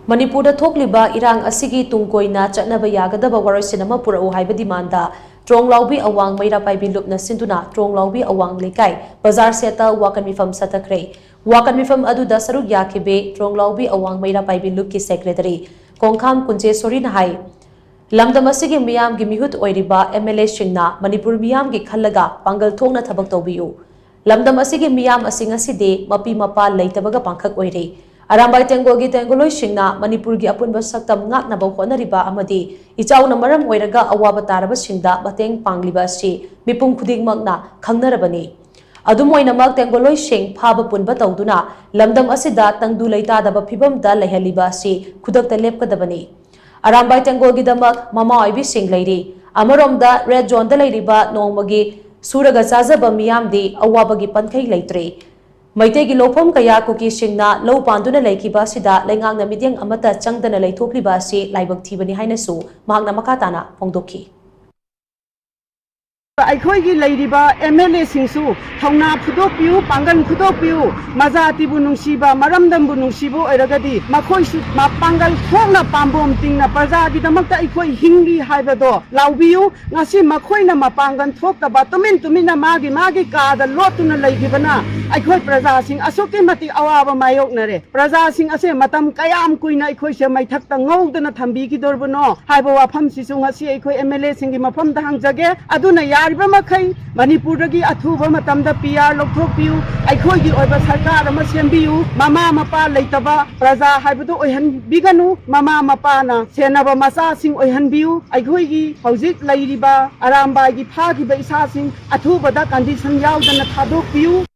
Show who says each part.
Speaker 1: Manipur THOKLIBA IRANG ASIGI TUNG KOINA CHATNABA YAGADABA WAROISHIN PURAK HAIBA DEMANDA Tronglaobi Awang Meira Paibi Lup Shinduna Tronglaobi Awang LEIKAI BAZAR SETA Wakat Meepham Chathakhre Wakat Meepham aduda saruk yakibe Tronglaobi Awang Meira Paibi Lup ki secretary Kongkham Kunje Sorina hai Lamdam asigi miyam gi mihut oiriba MLA shingna Manipur miyam gi khallaga pangal thongna thabak tawbiyu Lamdam asigi miyam asinga side mapi mapa leitabaga pangkhak oire Arambai tengogi tengoloi shingna Manipur gi apunba saktam ngakna ba honariba amadi ichauna maram oiraga awaba taraba shingda bateng pangliba si mipum khudingmakna khangnarabani Adumoinamak tengoloi shing phaba punba tawduna lamdam asida tangdu leitadaba phibamda lehaliba si khudakta lepkadabani Arambai tengogi damak mama oibi sing leiri amaromda red zone da leiriba nongmagi suraga chajaba miyamdi awabagi pankhai leitre Maitegi lopom kaya kuki singna low panduna leikiba sida lengangna midyang amata changdana leithokliba si laibak thibani hainasu mahakna makatana phongdokhi
Speaker 2: Aikhoigi leiriba MLA singsu thongna phudopiu pangan phudopiu majati bu nungsiba maramdam bu nungsibu oiragadi makhoi su ma pangal thongna pambom tingna prajagi damakta aikhoi hingri haibado laubiu ngasi makhoina mapangan thokta tumina magi kada lotuna leigibana aikhoi praja sing asoke mati awaba mayoknare praja sing ase matam kayam kuina aikhoi se maithakta ngowdana thambi ki dorbono haiba wafam sisu ngasi aikhoi MLA singi mafam da hangjage aduna Makai Manipur gi athuba matamda PR lokthokpiu aikhoigi oiba sarkar ama sembiu mama mapa leitaba praja haibudu oihan biganu mama mapa na senaba masa sing oihan biu aikhoigi hojik leiriba aramba gi phagiba isa sing athuba da condition yaudana thadokpiu